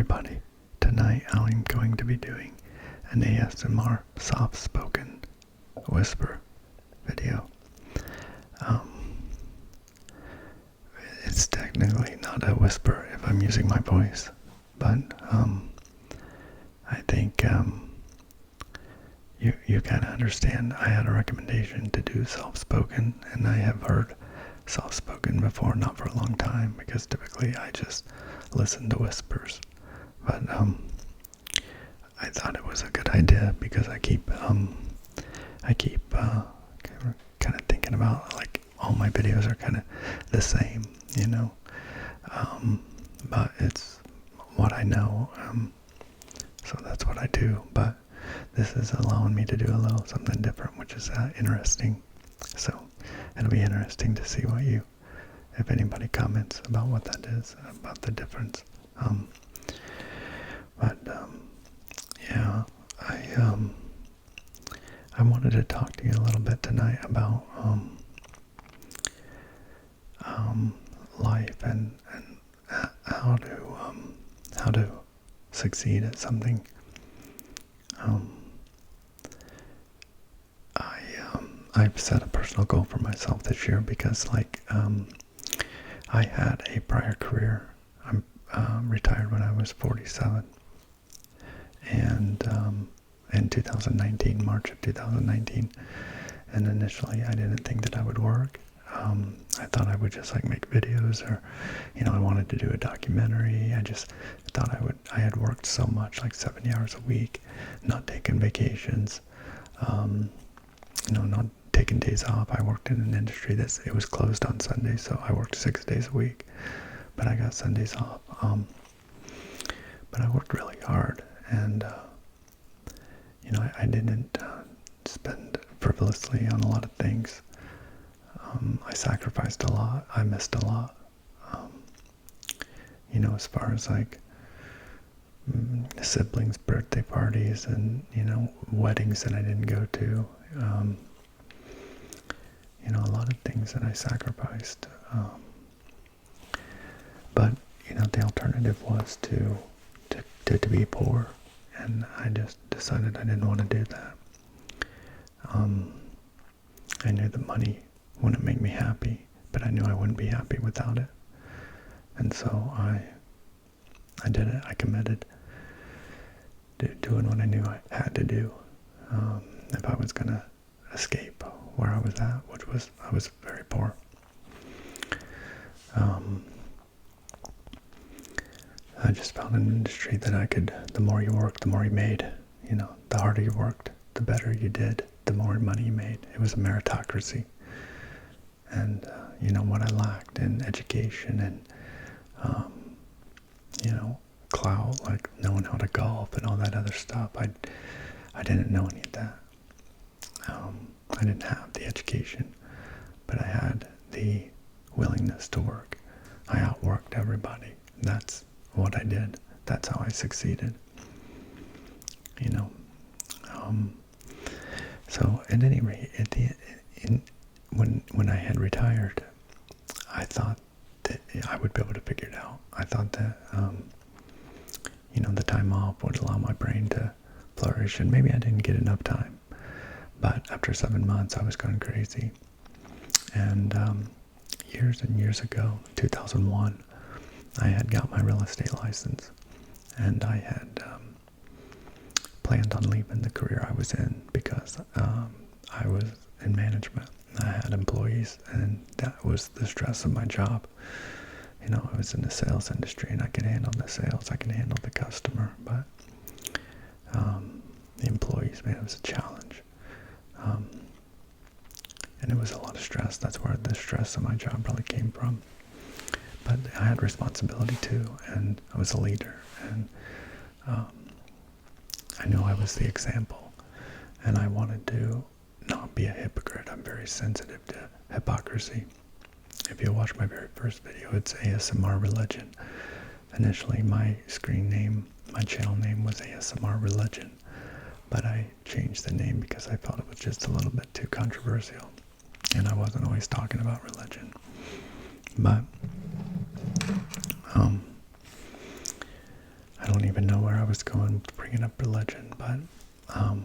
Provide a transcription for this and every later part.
everybody. Tonight I'm going to be doing an ASMR soft-spoken whisper video. It's technically not a whisper if I'm using my voice, but I think you kind of understand. I had a recommendation to do soft-spoken, and I have heard soft-spoken before, not for a long time, because typically I just listen to whispers. But I thought it was a good idea because I keep kind of thinking about, like, all my videos are kind of the same, you know. But it's what I know, so that's what I do. But this is allowing me to do a little something different, which is interesting. So it'll be interesting to see if anybody comments about what that is, about the difference. Yeah, I wanted to talk to you a little bit tonight about life and how to succeed at something. I've set a personal goal for myself this year because, I had a prior career. I'm retired when I was 47, and in 2019, March of 2019, and initially I didn't think that I would work. I thought I would just make videos, or I wanted to do a documentary. I just thought I had worked so much, like 70 hours a week, not taking vacations, not taking days off. I worked in an industry it was closed on Sundays, so I worked 6 days a week, but I got Sundays off. But I worked really hard, and I didn't spend frivolously on a lot of things. I sacrificed a lot. I missed a lot. As far as siblings' birthday parties and weddings that I didn't go to. A lot of things that I sacrificed. But the alternative was to be poor, and I just decided I didn't want to do that. I knew that money wouldn't make me happy, but I knew I wouldn't be happy without it. And so I did it. I committed to doing what I knew I had to do if I was going to escape where I was at, which was I was very poor. I just found an industry that the more you worked, the more you made. The harder you worked, the better you did, the more money you made. It was a meritocracy. And, what I lacked in education and, clout, like knowing how to golf and all that other stuff, I didn't know any of that. I didn't have the education, but I had the willingness to work. I outworked everybody. That's what I did. That's how I succeeded. So at any rate, when I had retired, I thought that I would be able to figure it out. I thought that the time off would allow my brain to flourish, and maybe I didn't get enough time. But after 7 months, I was going crazy. And years and years ago, 2001, I had got my real estate license, and I had planned on leaving the career I was in because I was in management. I had employees, and that was the stress of my job. I was in the sales industry, and I could handle the sales. I could handle the customer, but the employees, man, it was a challenge. And it was a lot of stress. That's where the stress of my job really came from. But I had responsibility too, and I was a leader, and I knew I was the example, and I wanted to not be a hypocrite. I'm very sensitive to hypocrisy. If you watch my very first video, it's ASMR Religion. Initially, my screen name, my channel name was ASMR Religion, but I changed the name because I felt it was just a little bit too controversial, and I wasn't always talking about religion. But I don't was going with bringing up religion, but I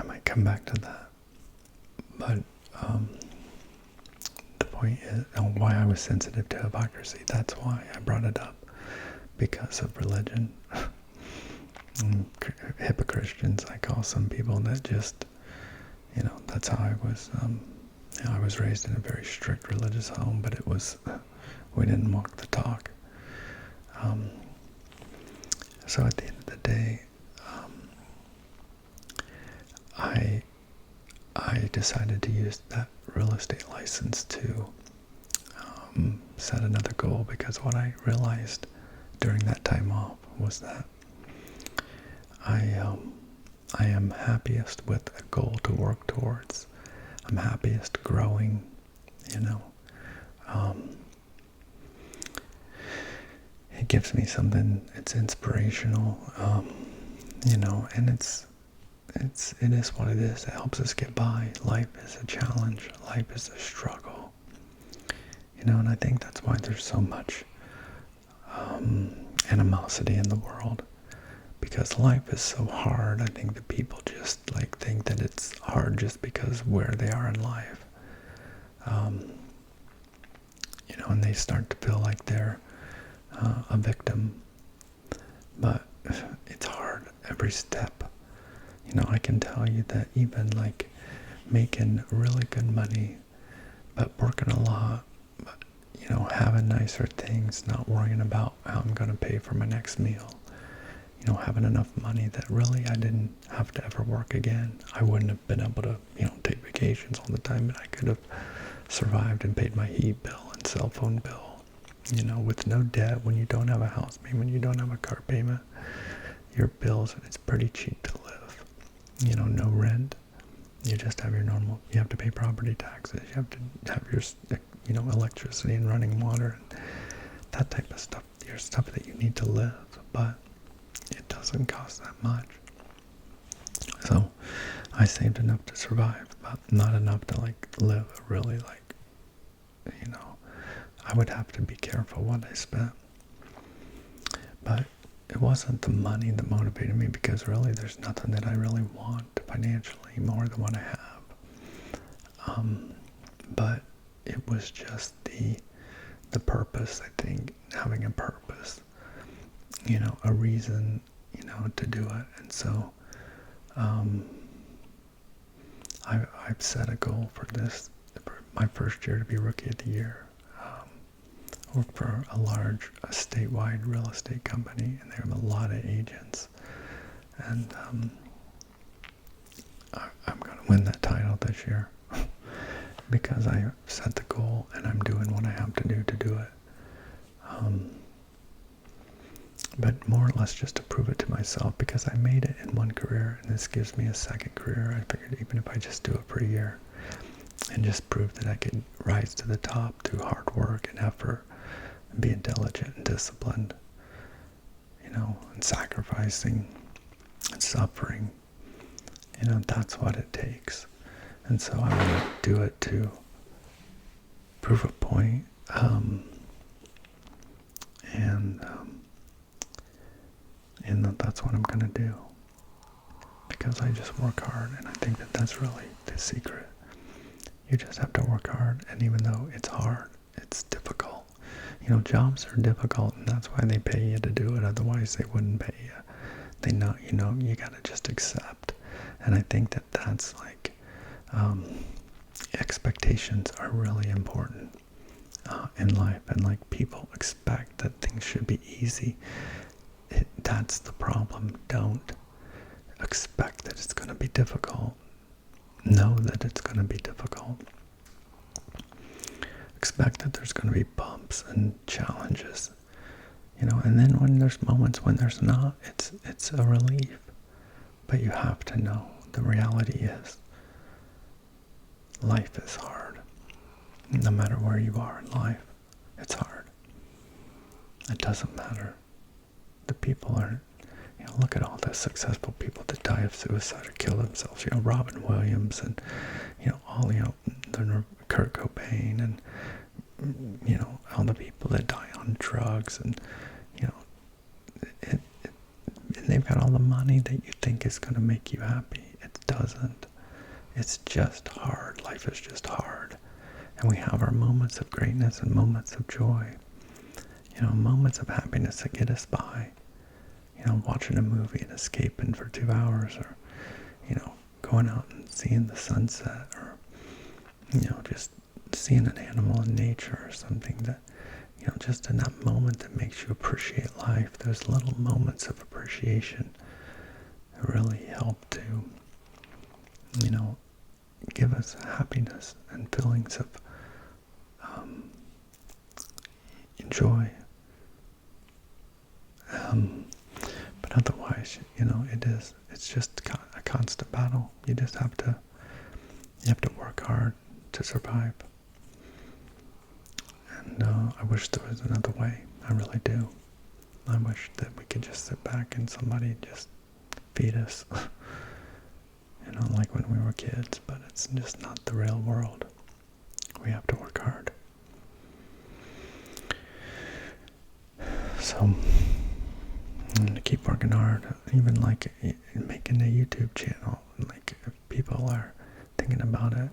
might come back to that. But the point is, why I was sensitive to hypocrisy, that's why I brought it up, because of religion. Hypocristians, I call some people that just, that's how I was. I was raised in a very strict religious home, but it was, we didn't walk the talk. So at the end of the day, I decided to use that real estate license to set another goal, because what I realized during that time off was that I am happiest with a goal to work towards. I'm happiest growing, it gives me something, it's inspirational, and it is what it is. It helps us get by. Life is a challenge. Life is a struggle. And I think that's why there's so much animosity in the world. Because life is so hard. I think that people just think that it's hard just because where they are in life. And they start to feel like they're a victim. But it's hard every step. I can tell you that even making really good money, but working a lot, but having nicer things, not worrying about how I'm going to pay for my next meal, having enough money that really I didn't have to ever work again. I wouldn't have been able to, take vacations all the time, but I could have survived and paid my heat bill and cell phone bill, with no debt. When you don't have a house payment, you don't have a car payment, your bills, it's pretty cheap to live. No rent. You just have your normal, you have to pay property taxes, you have to have your, electricity and running water, and that type of stuff, your stuff that you need to live, but it doesn't cost that much. So I saved enough to survive, but not enough to live a really I would have to be careful what I spent. But it wasn't the money that motivated me, because really there's nothing that I really want financially more than what I have. But it was just the purpose, I think, having a purpose, a reason, to do it. And so I've set a goal for my first year, to be Rookie of the Year. I work for a large statewide real estate company, and they have a lot of agents. And I'm going to win that title this year because I set the goal and I'm doing what I have to do it. But more or less just to prove it to myself, because I made it in one career, and this gives me a second career. I figured even if I just do it for a year and just prove that I could rise to the top through hard work and effort and being diligent and disciplined, and sacrificing and suffering, that's what it takes. And so I want to do it to prove a point, and that's what I'm going to do, because I just work hard, and I think that that's really the secret. You just have to work hard, and even though it's hard, it's difficult. Jobs are difficult, and that's why they pay you to do it. Otherwise, they wouldn't pay you. They know, you gotta just accept. And I think that that's expectations are really important in life, and people expect that things should be easy. That's the problem. Don't expect that it's going to be difficult. Know that it's going to be difficult. Expect that there's going to be bumps and challenges, and then when there's moments when there's not, it's a relief. But you have to know the reality is life is hard. No matter where you are in life, it's hard. It doesn't matter. The people aren't, look at all the successful people that die of suicide or kill themselves. Robin Williams and, all, the Kurt Cobain and, all the people that die on drugs and, and they've got all the money that you think is going to make you happy. It doesn't. It's just hard. Life is just hard. And we have our moments of greatness and moments of joy. Moments of happiness that get us by. Watching a movie and escaping for 2 hours, or, going out and seeing the sunset, or, just seeing an animal in nature or something that, just in that moment that makes you appreciate life. Those little moments of appreciation really help to, give us happiness and feelings of joy. But otherwise, it's just a constant battle. You have to work hard to survive. And I wish there was another way. I really do. I wish that we could just sit back and somebody just feed us, like when we were kids. But it's just not the real world. We have to work hard. So I'm gonna keep working hard. Even like making a YouTube channel. Like if people are thinking about it,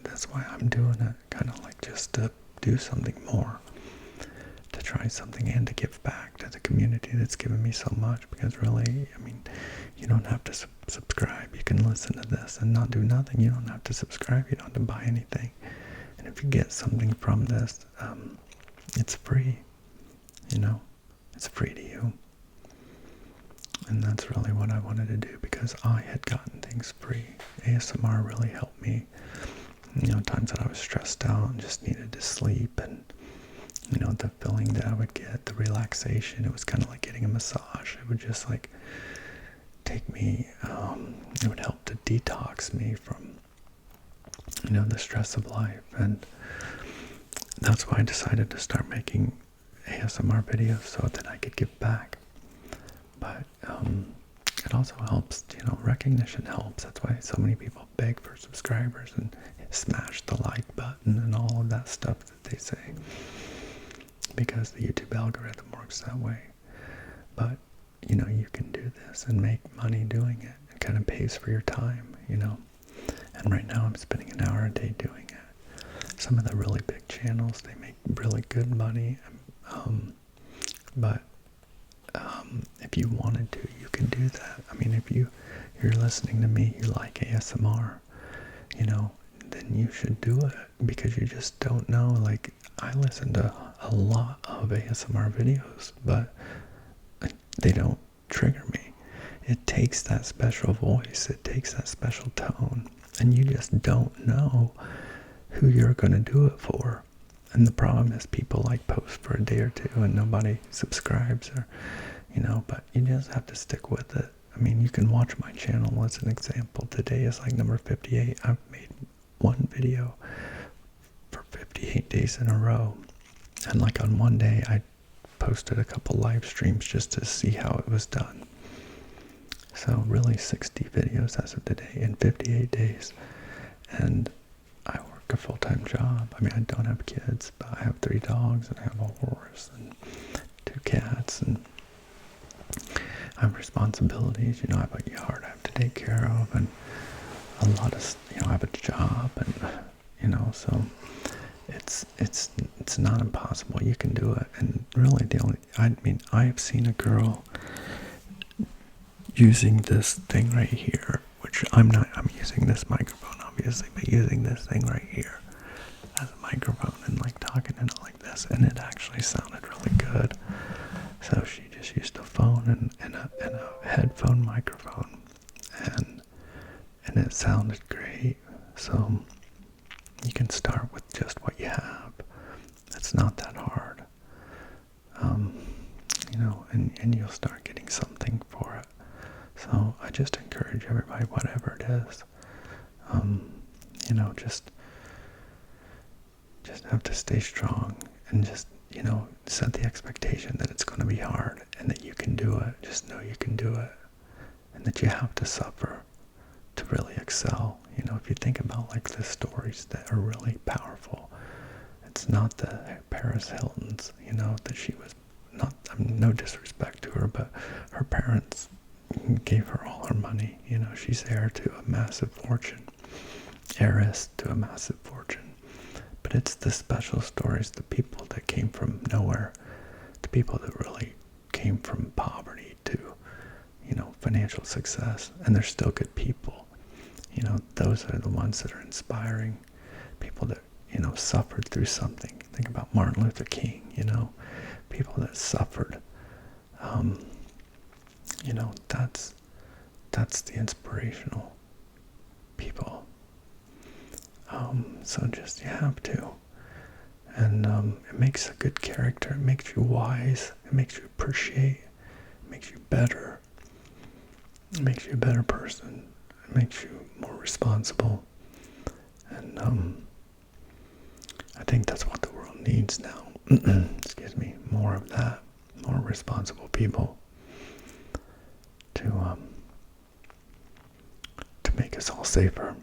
that's why I'm doing it. Kind of like just to do something more, to try something and to give back to the community that's given me so much. Because really, you don't have to subscribe. You can listen to this and not do nothing. You don't have to subscribe. You don't have to buy anything. And if you get something from this, it's free. It's free to you. And that's really what I wanted to do, because I had gotten things free. ASMR really helped me. Times that I was stressed out and just needed to sleep, and the feeling that I would get, the relaxation, it was kind of like getting a massage. It would just like take me, it would help to detox me from, the stress of life. And that's why I decided to start making ASMR videos, so that I could give back. But it also helps, recognition helps. That's why so many people beg for subscribers and smash the like button and all of that stuff that they say, because the YouTube algorithm works that way. But you can do this and make money doing it. It kind of pays for your time, and right now I'm spending an hour a day doing it. Some of the really big channels, they make really good money, but if you wanted to, you can do that. If you're listening to me, you like ASMR, then you should do it, because you just don't know. Like, I listen to a lot of ASMR videos, but they don't trigger me. It takes that special voice, it takes that special tone, and you just don't know who you're going to do it for. And the problem is, people like post for a day or two and nobody subscribes, or but you just have to stick with it. You can watch my channel as an example. Today is like number 58. I've made one video for 58 days in a row. And like on one day, I posted a couple live streams just to see how it was done. So really 60 videos as of today in 58 days. And I work a full-time job. I don't have kids, but I have 3 dogs, and I have a horse and 2 cats, and I have responsibilities. I have a yard I have to take care of, and a lot of, I have a job, and so it's not impossible. You can do it. And really I have seen a girl using this thing right here, which I'm using this microphone obviously, but using this thing right here as a microphone and like talking in it like this, and it actually sounded really good. So she just used a phone and a headphone microphone, and it sounded great. So you can start with just what you have. It's not that hard, and you'll start getting something for it. So I just encourage everybody, whatever it is, just have to stay strong, and just, set the expectation that it's going to be hard and that you can do it. Just know you can do it, and that you have to suffer to really excel. If you think about like the stories that are really powerful, it's not the Paris Hiltons, that she was not no disrespect to her, but her parents gave her all her money. You know, she's heir to a massive fortune, heiress to a massive fortune. But it's the special stories, the people that came from nowhere, the people that really came from poverty to, you know, financial success, and they're still good people. You know, those are the ones that are inspiring. People that, you know, suffered through something. Think about Martin Luther King, you know, people that suffered. You know, that's the inspirational people. So just, you have to. And it makes a good character. It makes you wise. It makes you appreciate. It makes you better. It makes you a better person. It makes you more responsible. And I think that's what the world needs now. Excuse me. More of that. More responsible people to make us all safer.